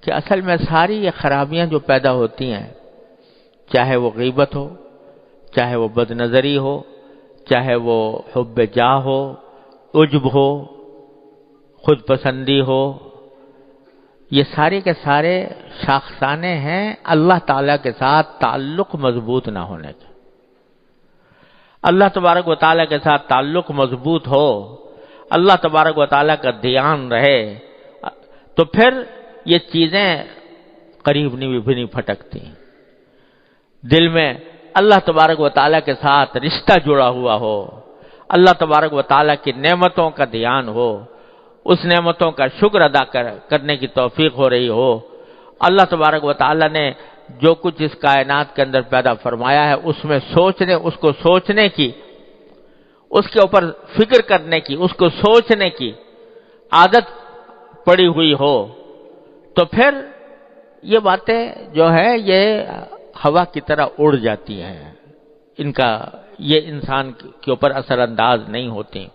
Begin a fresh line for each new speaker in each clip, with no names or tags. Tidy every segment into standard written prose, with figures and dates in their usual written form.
کہ اصل میں ساری یہ خرابیاں جو پیدا ہوتی ہیں، چاہے وہ غیبت ہو، چاہے وہ بد نظری ہو، چاہے وہ حب جاہ ہو، عجب ہو، خود پسندی ہو، یہ سارے کے سارے شاخسانے ہیں اللہ تعالیٰ کے ساتھ تعلق مضبوط نہ ہونے کے۔ اللہ تبارک و تعالیٰ کے ساتھ تعلق مضبوط ہو، اللہ تبارک و تعالیٰ کا دھیان رہے، تو پھر یہ چیزیں قریب بھی نہیں پھٹکتی۔ دل میں اللہ تبارک و تعالیٰ کے ساتھ رشتہ جڑا ہوا ہو، اللہ تبارک و تعالیٰ کی نعمتوں کا دھیان ہو، اس نعمتوں کا شکر ادا کرنے کی توفیق ہو رہی ہو، اللہ تبارک و تعالیٰ نے جو کچھ اس کائنات کے اندر پیدا فرمایا ہے اس میں اس کو سوچنے کی، اس کے اوپر فکر کرنے کی، اس کو سوچنے کی عادت پڑی ہوئی ہو، تو پھر یہ باتیں جو ہے یہ ہوا کی طرح اڑ جاتی ہیں، یہ انسان کے اوپر اثر انداز نہیں ہوتی۔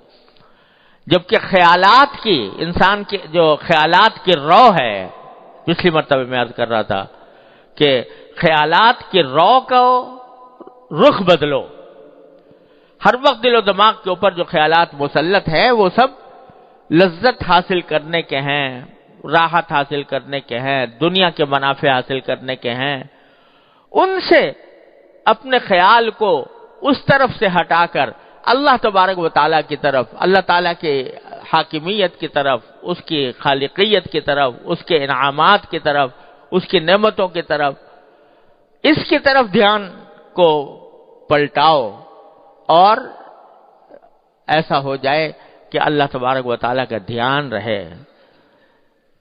جبکہ خیالات کی، انسان کے جو خیالات کی رو ہے، پچھلی مرتبہ میں عرض کر رہا تھا کہ خیالات کی رو کو رخ بدلو۔ ہر وقت دل و دماغ کے اوپر جو خیالات مسلط ہیں وہ سب لذت حاصل کرنے کے ہیں، راحت حاصل کرنے کے ہیں، دنیا کے منافع حاصل کرنے کے ہیں۔ ان سے اپنے خیال کو اس طرف سے ہٹا کر اللہ تبارک و تعالیٰ کی طرف، اللہ تعالیٰ کے حاکمیت کی طرف، اس کی خالقیت کی طرف، اس کے انعامات کی طرف، اس کی نعمتوں کی طرف، اس کی طرف دھیان کو پلٹاؤ، اور ایسا ہو جائے کہ اللہ تبارک و تعالیٰ کا دھیان رہے۔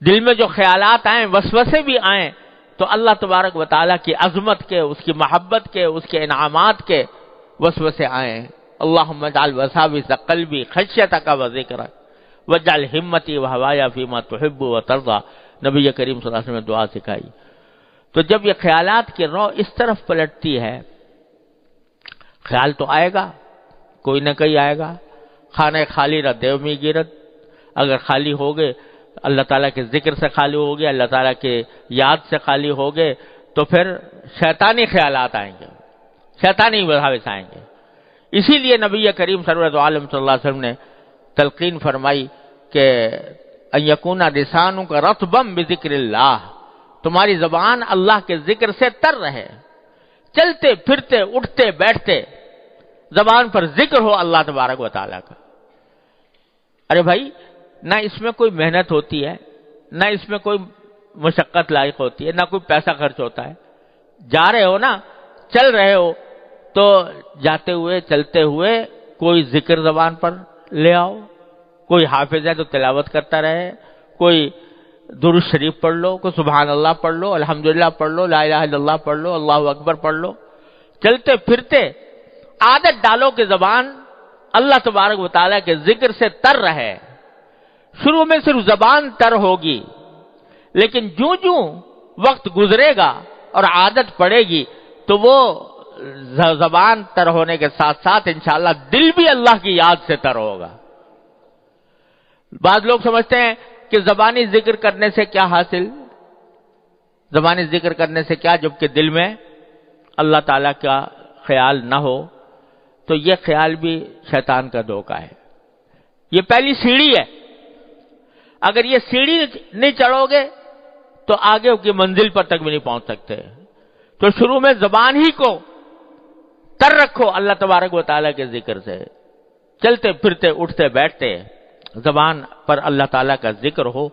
دل میں جو خیالات آئیں، وسوسے بھی آئیں، تو اللہ تبارک و تعالیٰ کی عظمت کے، اس کی محبت کے، اس کے انعامات کے وسوسے آئیں۔ اللہم اجعل وساوس قلبی خشیتک و ذکرک واجعل ہمتی و ہوایا فیما تحب و ترضی، نبی کریم صلی اللہ علیہ وسلم نے دعا سکھائی۔ تو جب یہ خیالات کی رو اس طرف پلٹتی ہے، خیال تو آئے گا، کوئی نہ کوئی آئے گا۔ خانہ خالی رہ دیو می گیرت، اگر خالی ہو گئے، اللہ تعالیٰ کے ذکر سے خالی ہو گئے، اللہ تعالیٰ کے یاد سے خالی ہو گئے، تو پھر شیطانی خیالات آئیں گے، شیطانی وساوس آئیں گے۔ اسی لیے نبی کریم سرور عالم صلی اللہ علیہ وسلم نے تلقین فرمائی کہ ان یکون لسانک رطبا بذکر اللہ، تمہاری زبان اللہ کے ذکر سے تر رہے، چلتے پھرتے اٹھتے بیٹھتے زبان پر ذکر ہو اللہ تبارک و تعالیٰ کا۔ ارے بھائی، نہ اس میں کوئی محنت ہوتی ہے، نہ اس میں کوئی مشقت لائق ہوتی ہے، نہ کوئی پیسہ خرچ ہوتا ہے۔ جا رہے ہو نا، چل رہے ہو، تو جاتے ہوئے چلتے ہوئے کوئی ذکر زبان پر لے آؤ، کوئی حافظ ہے تو تلاوت کرتا رہے، کوئی درود شریف پڑھ لو، کوئی سبحان اللہ پڑھ لو، الحمدللہ پڑھ لو، لا الہ الا اللہ پڑھ لو، اللہ اکبر پڑھ لو۔ چلتے پھرتے عادت ڈالو کہ زبان اللہ تبارک و تعالیٰ کے ذکر سے تر رہے۔ شروع میں صرف زبان تر ہوگی، لیکن جوں وقت گزرے گا اور عادت پڑے گی تو وہ زبان تر ہونے کے ساتھ ساتھ انشاءاللہ دل بھی اللہ کی یاد سے تر ہوگا۔ بعض لوگ سمجھتے ہیں کہ زبانی ذکر کرنے سے کیا حاصل، زبانی ذکر کرنے سے کیا، جبکہ دل میں اللہ تعالیٰ کا خیال نہ ہو، تو یہ خیال بھی شیطان کا دھوکہ ہے۔ یہ پہلی سیڑھی ہے، اگر یہ سیڑھی نہیں چڑھو گے تو آگے کی منزل پر تک بھی نہیں پہنچ سکتے۔ تو شروع میں زبان ہی کو تر رکھو اللہ تبارک و تعالیٰ کے ذکر سے، چلتے پھرتے اٹھتے بیٹھتے زبان پر اللہ تعالیٰ کا ذکر ہو،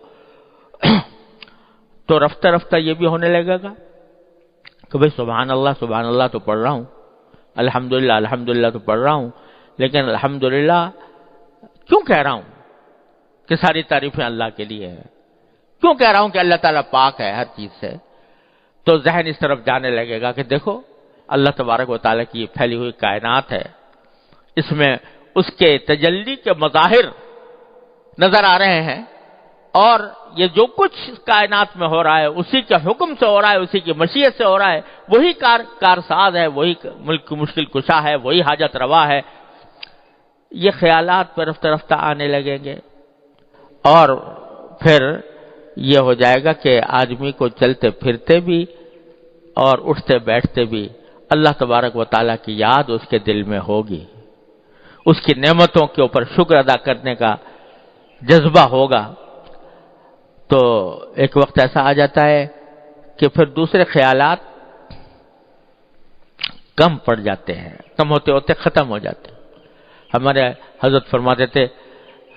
تو رفتہ رفتہ یہ بھی ہونے لگے گا کہ بھئی سبحان اللہ تو پڑھ رہا ہوں، الحمدللہ تو پڑھ رہا ہوں، لیکن الحمدللہ کیوں کہہ رہا ہوں کہ ساری تعریفیں اللہ کے لیے ہیں، کیوں کہہ رہا ہوں کہ اللہ تعالیٰ پاک ہے ہر چیز سے؟ تو ذہن اس طرف جانے لگے گا کہ دیکھو اللہ تبارک و تعالیٰ کی یہ پھیلی ہوئی کائنات ہے، اس میں اس کے تجلی کے مظاہر نظر آ رہے ہیں، اور یہ جو کچھ کائنات میں ہو رہا ہے اسی کے حکم سے ہو رہا ہے، اسی کی مشیت سے ہو رہا ہے، وہی کارساز ہے، وہی ملک کی مشکل کشا ہے، وہی حاجت روا ہے۔ یہ خیالات پر رفتہ رفتہ آنے لگیں گے، اور پھر یہ ہو جائے گا کہ آدمی کو چلتے پھرتے بھی اور اٹھتے بیٹھتے بھی اللہ تبارک و تعالیٰ کی یاد اس کے دل میں ہوگی، اس کی نعمتوں کے اوپر شکر ادا کرنے کا جذبہ ہوگا۔ تو ایک وقت ایسا آ جاتا ہے کہ پھر دوسرے خیالات کم پڑ جاتے ہیں، کم ہوتے ہوتے ختم ہو جاتے ہیں۔ ہمارے حضرت فرماتے تھے،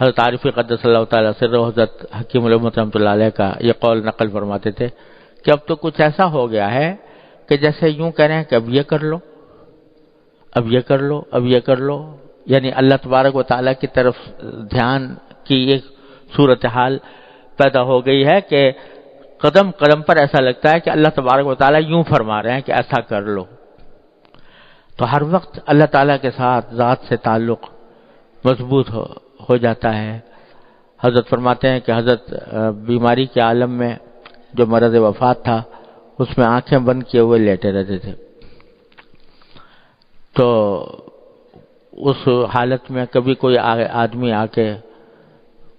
حضرت عارفی قدس اللہ تعالیٰ سر، حضرت حکیم الامت رحمۃ اللہ علیہ کا یہ قول نقل فرماتے تھے کہ اب تو کچھ ایسا ہو گیا ہے کہ جیسے یوں کہہ رہے ہیں کہ اب یہ کر لو، اب یہ کر لو، اب یہ کر لو، یعنی اللہ تبارک و تعالیٰ کی طرف دھیان کی ایک صورتحال پیدا ہو گئی ہے کہ قدم قدم پر ایسا لگتا ہے کہ اللہ تبارک و تعالیٰ یوں فرما رہے ہیں کہ ایسا کر لو۔ تو ہر وقت اللہ تعالیٰ کے ساتھ ذات سے تعلق مضبوط ہو جاتا ہے۔ حضرت فرماتے ہیں کہ حضرت بیماری کے عالم میں جو مرض وفات تھا اس میں آنکھیں بند کیے ہوئے لیٹے رہتے تھے، تو اس حالت میں کبھی کوئی آدمی آ کے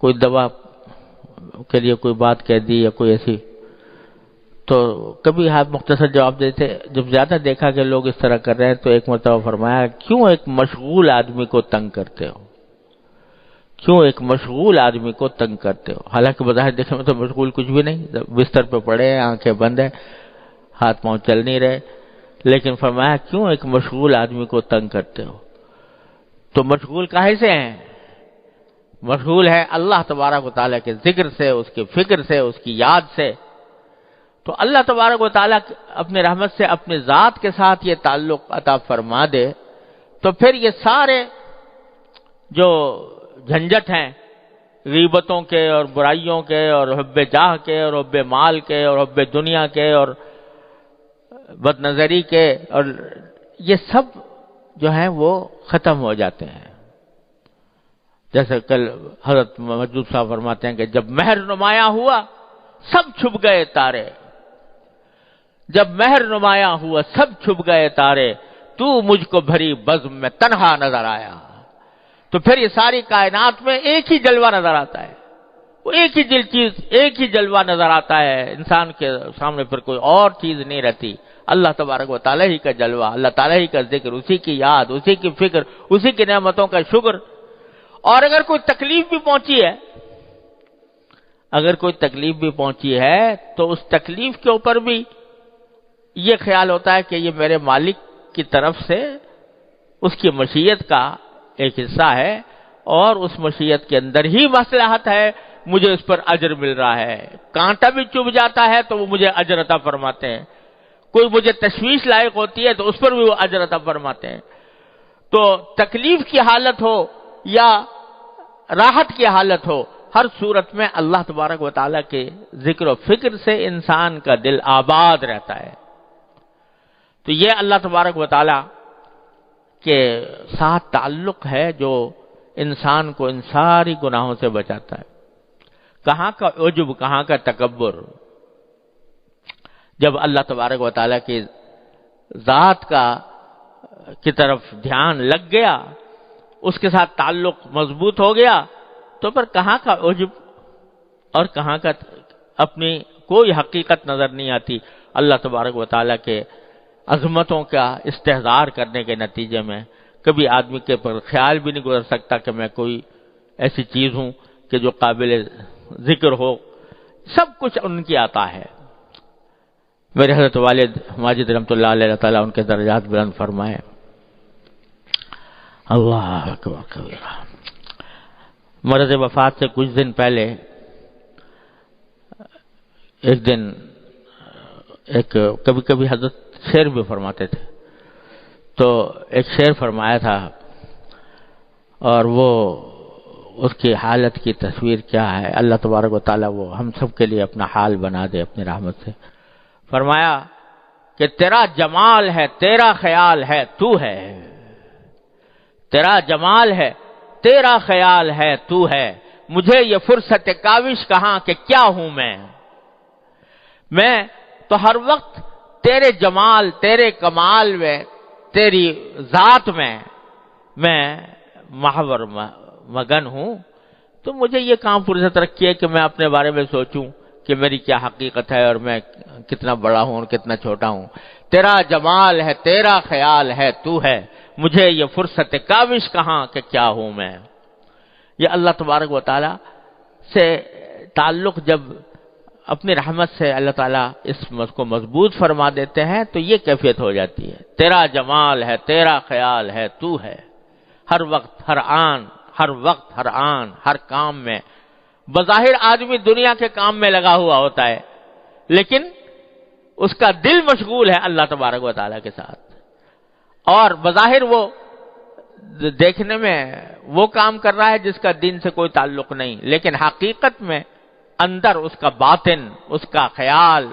کوئی دوا کے لیے کوئی بات کہہ دی یا کوئی ایسی، تو کبھی آپ مختصر جواب دیتے۔ جب زیادہ دیکھا کہ لوگ اس طرح کر رہے ہیں تو ایک مرتبہ فرمایا، کیوں ایک مشغول آدمی کو تنگ کرتے ہو، کیوں ایک مشغول آدمی کو تنگ کرتے ہو؟ حالانکہ بظاہر دیکھنے میں تو مشغول کچھ بھی نہیں، بستر پہ پڑے ہیں، آنکھیں بند ہیں، ہاتھ پاؤں چل نہیں رہے، لیکن فرمایا کیوں ایک مشغول آدمی کو تنگ کرتے ہو؟ تو مشغول کاہے سے ہیں؟ مشغول ہے اللہ تبارک و تعالیٰ کے ذکر سے، اس کی فکر سے، اس کی یاد سے۔ تو اللہ تبارک و تعالیٰ اپنے رحمت سے اپنے ذات کے ساتھ یہ تعلق عطا فرما دے تو پھر یہ سارے جو جھنجٹ ہیں غیبتوں کے اور برائیوں کے اور حب جاہ کے اور حب مال کے اور حب دنیا کے اور بد نظری کے، اور یہ سب جو ہیں وہ ختم ہو جاتے ہیں۔ جیسے کل حضرت مجدود صاحب فرماتے ہیں کہ جب مہر نمایاں ہوا سب چھپ گئے تارے، جب مہر نمایاں ہوا سب چھپ گئے تارے، تو مجھ کو بھری بزم میں تنہا نظر آیا۔ تو پھر یہ ساری کائنات میں ایک ہی جلوہ نظر آتا ہے، وہ ایک ہی چیز، ایک ہی جلوہ نظر آتا ہے، انسان کے سامنے پھر کوئی اور چیز نہیں رہتی، اللہ تبارک و تعالیٰ ہی کا جلوہ، اللہ تعالیٰ ہی کا ذکر، اسی کی یاد، اسی کی فکر، اسی کی نعمتوں کا شکر۔ اور اگر کوئی تکلیف بھی پہنچی ہے، اگر کوئی تکلیف بھی پہنچی ہے تو اس تکلیف کے اوپر بھی یہ خیال ہوتا ہے کہ یہ میرے مالک کی طرف سے اس کی مشیت کا ایک حصہ ہے اور اس مشیت کے اندر ہی مصلحت ہے، مجھے اس پر اجر مل رہا ہے۔ کانٹا بھی چبھ جاتا ہے تو وہ مجھے اجر عطا فرماتے ہیں، کوئی مجھے تشویش لائق ہوتی ہے تو اس پر بھی وہ اجر عطا فرماتے ہیں۔ تو تکلیف کی حالت ہو یا راحت کی حالت ہو، ہر صورت میں اللہ تبارک و تعالیٰ کے ذکر و فکر سے انسان کا دل آباد رہتا ہے۔ تو یہ اللہ تبارک و تعالیٰ کے ساتھ تعلق ہے جو انسان کو ان ساری گناہوں سے بچاتا ہے۔ کہاں کا عجب، کہاں کا تکبر، جب اللہ تبارک و تعالیٰ کی ذات کی طرف دھیان لگ گیا، اس کے ساتھ تعلق مضبوط ہو گیا، تو پر کہاں کا عجب اور کہاں کا اپنی کوئی حقیقت نظر نہیں آتی۔ اللہ تبارک و تعالیٰ کے عظمتوں کا استحضار کرنے کے نتیجے میں کبھی آدمی کے پر خیال بھی نہیں گزر سکتا کہ میں کوئی ایسی چیز ہوں کہ جو قابل ذکر ہو، سب کچھ ان کی عطا ہے۔ میرے حضرت والد ماجد رحمۃ اللہ علیہ تعالیٰ ان کے درجات بلند فرمائے۔ اللہ اکبر کبیرہ۔ مرض وفات سے کچھ دن پہلے ایک دن کبھی کبھی حضرت شعر بھی فرماتے تھے، تو ایک شعر فرمایا تھا اور وہ اس کی حالت کی تصویر کیا ہے، اللہ تبارک و تعالیٰ وہ ہم سب کے لیے اپنا حال بنا دے اپنی رحمت سے۔ فرمایا کہ تیرا جمال ہے، تیرا خیال ہے، تو ہے، تیرا جمال ہے، تیرا خیال ہے، تو ہے، مجھے یہ فرصت کاوش کہاں کہ کیا ہوں میں تو ہر وقت تیرے جمال، تیرے کمال میں، تیری ذات میں محور مگن ہوں، تو مجھے یہ کام فرصت رکھی ہے کہ میں اپنے بارے میں سوچوں کہ میری کیا حقیقت ہے اور میں کتنا بڑا ہوں اور کتنا چھوٹا ہوں. تیرا جمال ہے، تیرا خیال ہے، تو ہے، مجھے یہ فرصت کاوش کہاں کہ کیا ہوں میں. یہ اللہ تبارک و تعالی سے تعلق جب اپنی رحمت سے اللہ تعالیٰ اس کو مضبوط فرما دیتے ہیں تو یہ کیفیت ہو جاتی ہے. تیرا جمال ہے، تیرا خیال ہے، تو ہے، ہر وقت، ہر آن، ہر وقت، ہر آن، ہر کام میں. بظاہر آدمی دنیا کے کام میں لگا ہوا ہوتا ہے، لیکن اس کا دل مشغول ہے اللہ تبارک و تعالیٰ کے ساتھ. اور بظاہر وہ دیکھنے میں وہ کام کر رہا ہے جس کا دین سے کوئی تعلق نہیں، لیکن حقیقت میں اندر اس کا باطن، اس کا خیال،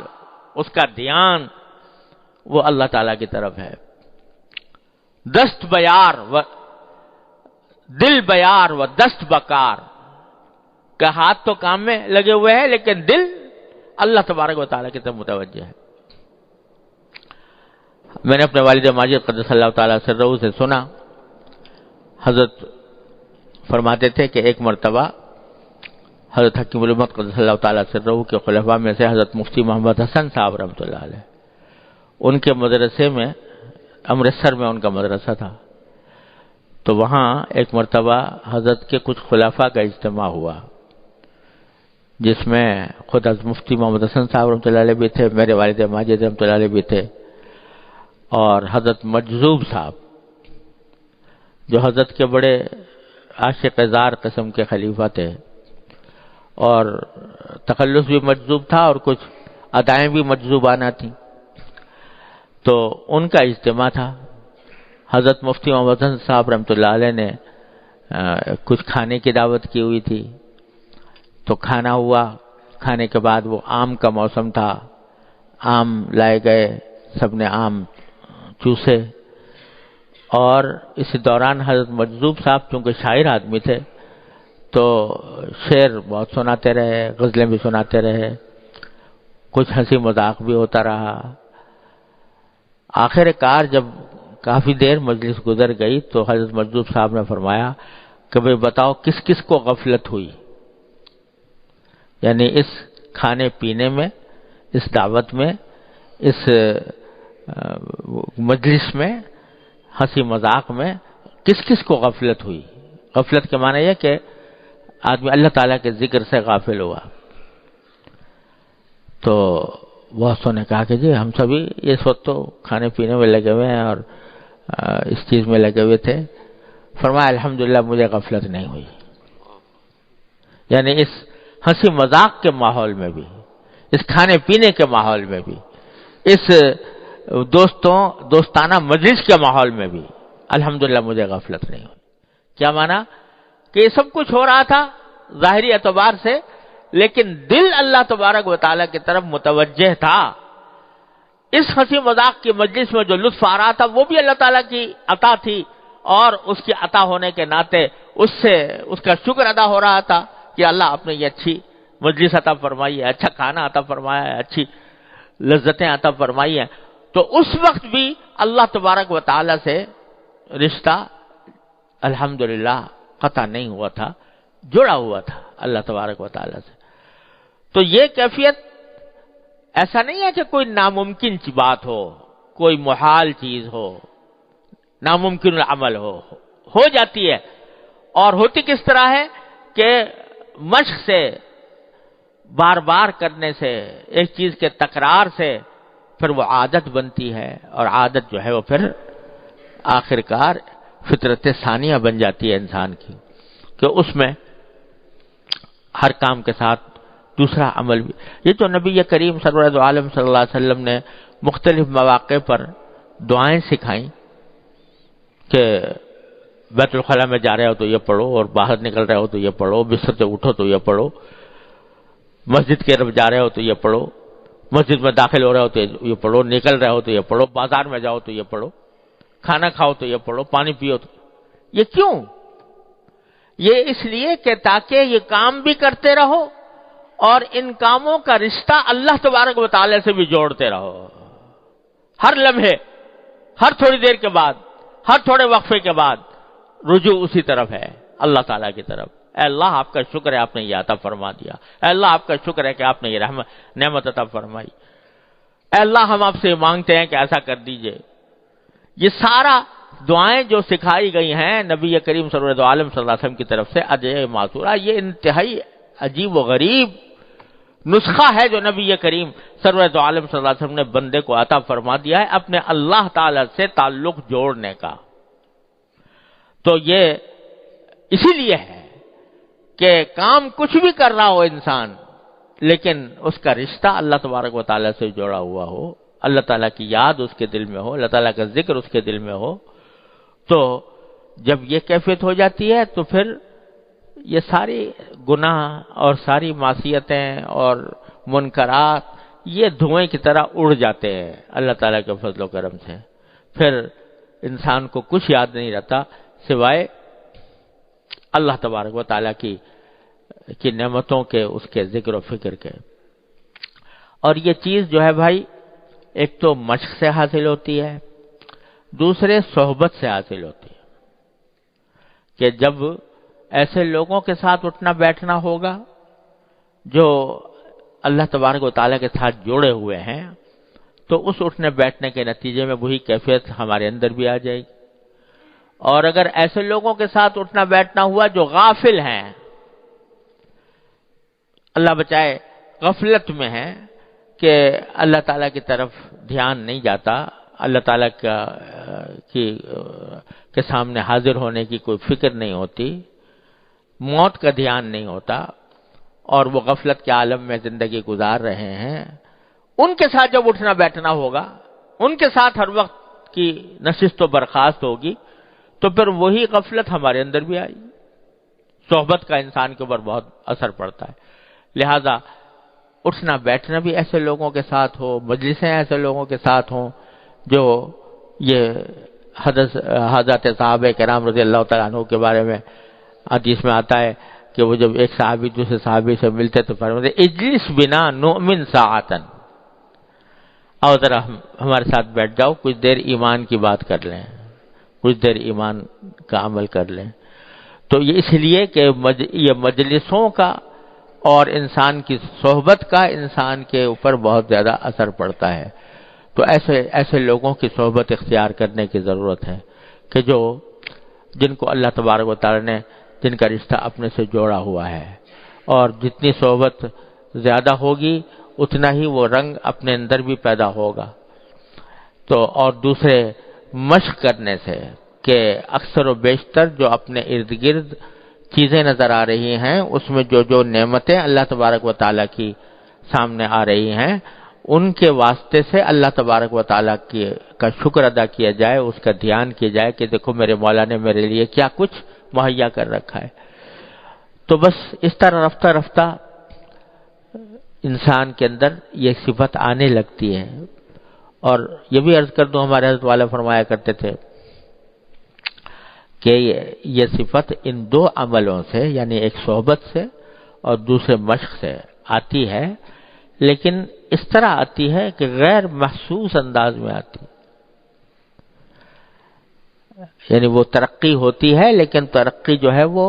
اس کا دھیان وہ اللہ تعالیٰ کی طرف ہے. دست بیار و دل بیار و دست بکار، کہ ہاتھ تو کام میں لگے ہوئے ہیں لیکن دل اللہ تبارک و تعالیٰ کی طرف متوجہ ہے. میں نے اپنے والد ماجد قدس اللہ تعالیٰ سرہ سے سنا، حضرت فرماتے تھے کہ ایک مرتبہ حضرت حکیم الامت قدس اللہ تعالیٰ سرہ کے خلفاء میں سے حضرت مفتی محمد حسن صاحب رحمۃ اللہ علیہ، ان کے مدرسے میں، امرتسر میں ان کا مدرسہ تھا، تو وہاں ایک مرتبہ حضرت کے کچھ خلفاء کا اجتماع ہوا، جس میں خود حضرت مفتی محمد حسن صاحب رحمۃ اللہ علیہ بھی تھے، میرے والد ماجد رحمۃ اللہ علیہ بھی تھے، اور حضرت مجذوب صاحب جو حضرت کے بڑے عاشق زار قسم کے خلیفہ تھے، اور تخلص بھی مجذوب تھا اور کچھ ادائیں بھی مجذوبانہ تھیں. تو ان کا اجتماع تھا. حضرت مفتی محمد حسن صاحب رحمۃ اللہ علیہ نے کچھ کھانے کی دعوت کی ہوئی تھی، تو کھانا ہوا. کھانے کے بعد وہ آم کا موسم تھا، آم لائے گئے، سب نے آم چوسے، اور اس دوران حضرت مجذوب صاحب چونکہ شاعر آدمی تھے تو شعر بہت سناتے رہے، غزلیں بھی سناتے رہے، کچھ ہنسی مذاق بھی ہوتا رہا. آخر کار جب کافی دیر مجلس گزر گئی تو حضرت مجذوب صاحب نے فرمایا کہ بھئی بتاؤ کس کس کو غفلت ہوئی، یعنی اس کھانے پینے میں، اس دعوت میں، اس مجلس میں، ہنسی مذاق میں کس کس کو غفلت ہوئی. غفلت کے معنی یہ کہ آدمی اللہ تعالیٰ کے ذکر سے غافل ہوا. تو بہت نے کہا کہ جی ہم سبھی اس وقت تو کھانے پینے میں لگے ہوئے ہیں اور اس چیز میں لگے ہوئے تھے. فرمایا الحمدللہ مجھے غفلت نہیں ہوئی. یعنی اس ہنسی مذاق کے ماحول میں بھی، اس کھانے پینے کے ماحول میں بھی، اس دوستانہ مجلس کے ماحول میں بھی الحمدللہ مجھے غفلت نہیں ہوئی. کیا معنی کہ یہ سب کچھ ہو رہا تھا ظاہری اعتبار سے، لیکن دل اللہ تبارک و تعالیٰ کی طرف متوجہ تھا. اس ہنسی مذاق کی مجلس میں جو لطف آ رہا تھا وہ بھی اللہ تعالیٰ کی عطا تھی، اور اس کی عطا ہونے کے ناطے اس سے اس کا شکر ادا ہو رہا تھا کہ اللہ آپ نے یہ اچھی مجلس عطا فرمائی ہے، اچھا کھانا عطا فرمایا ہے، اچھی لذتیں عطا فرمائی ہیں. تو اس وقت بھی اللہ تبارک و تعالیٰ سے رشتہ الحمدللہ قطع نہیں ہوا تھا، جڑا ہوا تھا اللہ تبارک و تعالیٰ سے. تو یہ کیفیت ایسا نہیں ہے کہ کوئی ناممکن بات ہو، کوئی محال چیز ہو، ناممکن العمل ہو جاتی ہے. اور ہوتی کس طرح ہے کہ مشق سے، بار بار کرنے سے، ایک چیز کے تکرار سے پھر وہ عادت بنتی ہے، اور عادت جو ہے وہ پھر آخر کار فطرت ثانیہ بن جاتی ہے انسان کی، کہ اس میں ہر کام کے ساتھ دوسرا عمل بھی. یہ تو نبی کریم سرور عالم صلی اللہ علیہ وسلم نے مختلف مواقع پر دعائیں سکھائیں کہ بیت الخلاء میں جا رہے ہو تو یہ پڑھو، اور باہر نکل رہے ہو تو یہ پڑھو، بستر سے اٹھو تو یہ پڑھو، مسجد کی طرف جا رہے ہو تو یہ پڑھو، مسجد میں داخل ہو رہے ہو تو یہ پڑھو، نکل رہے ہو تو یہ پڑھو، بازار میں جاؤ تو یہ پڑھو، کھانا کھاؤ تو یہ پڑھو، پانی پیو تو. یہ کیوں؟ یہ اس لیے کہ تاکہ یہ کام بھی کرتے رہو اور ان کاموں کا رشتہ اللہ تبارک و تعالی سے بھی جوڑتے رہو. ہر لمحے، ہر تھوڑی دیر کے بعد، ہر تھوڑے وقفے کے بعد رجوع اسی طرف ہے، اللہ تعالیٰ کی طرف. اے اللہ آپ کا شکر ہے آپ نے یہ عطا فرما دیا، اے اللہ آپ کا شکر ہے کہ آپ نے یہ نعمت عطا فرمائی، اے اللہ ہم آپ سے مانگتے ہیں کہ ایسا کر دیجئے۔ یہ سارا دعائیں جو سکھائی گئی ہیں نبی کریم سرور عالم صلی اللہ علیہ وسلم کی طرف سے ادعیہ ماثورہ، یہ انتہائی عجیب و غریب نسخہ ہے جو نبی کریم سرور عالم صلی اللہ علیہ وسلم نے بندے کو عطا فرما دیا ہے اپنے اللہ تعالی سے تعلق جوڑنے کا۔ تو یہ اسی لیے ہے کہ کام کچھ بھی کر رہا ہو انسان، لیکن اس کا رشتہ اللہ تبارک و تعالیٰ سے جڑا ہوا ہو، اللہ تعالیٰ کی یاد اس کے دل میں ہو، اللہ تعالیٰ کا ذکر اس کے دل میں ہو، تو جب یہ کیفیت ہو جاتی ہے تو پھر یہ ساری گناہ اور ساری معصیتیں اور منکرات یہ دھوئیں کی طرح اڑ جاتے ہیں اللہ تعالیٰ کے فضل و کرم سے۔ پھر انسان کو کچھ یاد نہیں رہتا سوائے اللہ تبارک و تعالیٰ کی نعمتوں کے، اس کے ذکر و فکر کے۔ اور یہ چیز جو ہے بھائی ایک تو مشق سے حاصل ہوتی ہے، دوسرے صحبت سے حاصل ہوتی ہے، کہ جب ایسے لوگوں کے ساتھ اٹھنا بیٹھنا ہوگا جو اللہ تبارک و تعالیٰ کے ساتھ جوڑے ہوئے ہیں، تو اس اٹھنے بیٹھنے کے نتیجے میں وہی کیفیت ہمارے اندر بھی آ جائے گی۔ اور اگر ایسے لوگوں کے ساتھ اٹھنا بیٹھنا ہوا جو غافل ہیں، اللہ بچائے غفلت میں ہیں، کہ اللہ تعالیٰ کی طرف دھیان نہیں جاتا، اللہ تعالیٰ کے سامنے حاضر ہونے کی کوئی فکر نہیں ہوتی، موت کا دھیان نہیں ہوتا، اور وہ غفلت کے عالم میں زندگی گزار رہے ہیں، ان کے ساتھ جب اٹھنا بیٹھنا ہوگا، ان کے ساتھ ہر وقت کی نشست و برخاست ہوگی، تو پھر وہی غفلت ہمارے اندر بھی آئی۔ صحبت کا انسان کے اوپر بہت اثر پڑتا ہے، لہذا اٹھنا بیٹھنا بھی ایسے لوگوں کے ساتھ ہو، مجلسیں ایسے لوگوں کے ساتھ ہوں جو یہ حضرت صحابہ کرام رضی اللہ تعالیٰ عنہ کے بارے میں حدیث میں آتا ہے کہ وہ جب ایک صحابی دوسرے صحابی سے ملتے تو فرماتے اجلس بنا نؤمن ساعتن، آؤ ذرا ہمارے ساتھ بیٹھ جاؤ، کچھ دیر ایمان کی بات کر لیں، کچھ دیر ایمان کا عمل کر لیں۔ تو یہ اس لیے کہ یہ مجلسوں کا اور انسان کی صحبت کا انسان کے اوپر بہت زیادہ اثر پڑتا ہے۔ تو ایسے لوگوں کی صحبت اختیار کرنے کی ضرورت ہے کہ جن کو اللہ تبارک و تعالی نے جن کا رشتہ اپنے سے جوڑا ہوا ہے، اور جتنی صحبت زیادہ ہوگی اتنا ہی وہ رنگ اپنے اندر بھی پیدا ہوگا۔ تو اور دوسرے مشق کرنے سے کہ اکثر و بیشتر جو اپنے ارد گرد چیزیں نظر آ رہی ہیں اس میں جو نعمتیں اللہ تبارک و تعالیٰ کی سامنے آ رہی ہیں، ان کے واسطے سے اللہ تبارک و تعالیٰ کا شکر ادا کیا جائے، اس کا دھیان کیا جائے کہ دیکھو میرے مولا نے میرے لیے کیا کچھ مہیا کر رکھا ہے۔ تو بس اس طرح رفتہ رفتہ انسان کے اندر یہ صفت آنے لگتی ہے۔ اور یہ بھی عرض کر دوں، ہمارے حضرت والا فرمایا کرتے تھے کہ یہ صفت ان دو عملوں سے، یعنی ایک صحبت سے اور دوسرے مشق سے آتی ہے، لیکن اس طرح آتی ہے کہ غیر محسوس انداز میں آتی ہے، یعنی وہ ترقی ہوتی ہے لیکن ترقی جو ہے وہ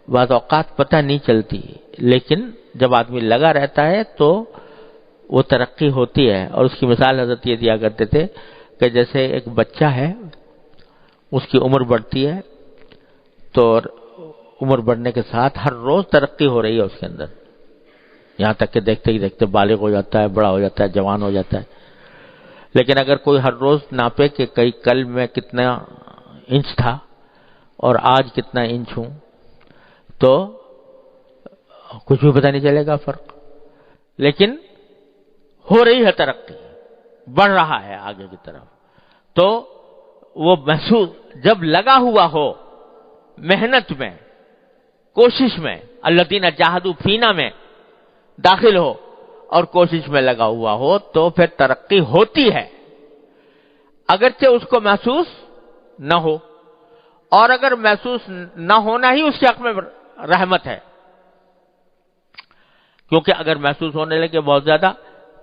بعض اوقات پتہ نہیں چلتی، لیکن جب آدمی لگا رہتا ہے تو وہ ترقی ہوتی ہے۔ اور اس کی مثال حضرت یہ دیا کرتے تھے کہ جیسے ایک بچہ ہے، اس کی عمر بڑھتی ہے، تو عمر بڑھنے کے ساتھ ہر روز ترقی ہو رہی ہے اس کے اندر، یہاں تک کہ دیکھتے ہی دیکھتے بالغ ہو جاتا ہے، بڑا ہو جاتا ہے، جوان ہو جاتا ہے۔ لیکن اگر کوئی ہر روز ناپے کہ کل میں کتنا انچ تھا اور آج کتنا انچ ہوں، تو کچھ بھی پتہ نہیں چلے گا فرق، لیکن ہو رہی ہے ترقی، بڑھ رہا ہے آگے کی طرف۔ تو وہ محسوس جب لگا ہوا ہو محنت میں، کوشش میں، الذین جاہدوا فینا میں داخل ہو اور کوشش میں لگا ہوا ہو، تو پھر ترقی ہوتی ہے، اگرچہ اس کو محسوس نہ ہو، اور اگر محسوس نہ ہونا ہی اس کے حق میں رحمت ہے، کیونکہ اگر محسوس ہونے لگے بہت زیادہ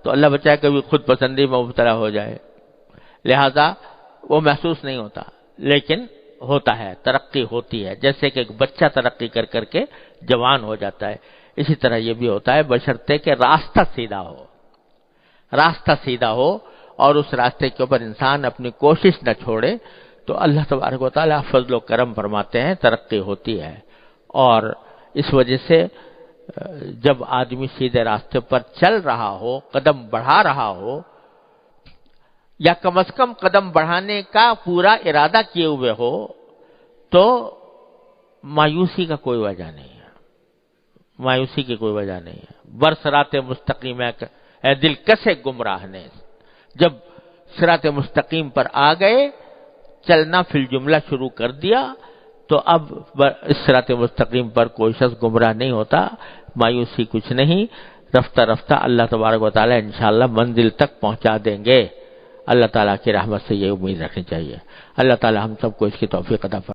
تو اللہ بچائے کبھی خود پسندی میں مبتلا ہو جائے، لہذا وہ محسوس نہیں ہوتا، لیکن ہوتا ہے، ترقی ہوتی ہے، جیسے کہ ایک بچہ ترقی کر کر کے جوان ہو جاتا ہے، اسی طرح یہ بھی ہوتا ہے، بشرطے کہ راستہ سیدھا ہو، راستہ سیدھا ہو اور اس راستے کے اوپر انسان اپنی کوشش نہ چھوڑے تو اللہ تبارک و تعالیٰ فضل و کرم فرماتے ہیں، ترقی ہوتی ہے۔ اور اس وجہ سے جب آدمی سیدھے راستے پر چل رہا ہو، قدم بڑھا رہا ہو، یا کم از کم قدم بڑھانے کا پورا ارادہ کیے ہوئے ہو، تو مایوسی کا کوئی وجہ نہیں ہے، مایوسی کی کوئی وجہ نہیں ہے۔ برصراط مستقیم ہے اے دل کسے گمراہ نے، جب صراط مستقیم پر آ گئے، چلنا فی الجملہ شروع کر دیا، تو اب اس صراط مستقیم پر کوئی شخص گمراہ نہیں ہوتا، مایوسی کچھ نہیں، رفتہ رفتہ اللہ تبارک و تعالی انشاءاللہ منزل تک پہنچا دیں گے۔ اللہ تعالیٰ کی رحمت سے یہ امید رکھنی چاہیے۔ اللہ تعالیٰ ہم سب کو اس کی توفیق عطا فرمائے۔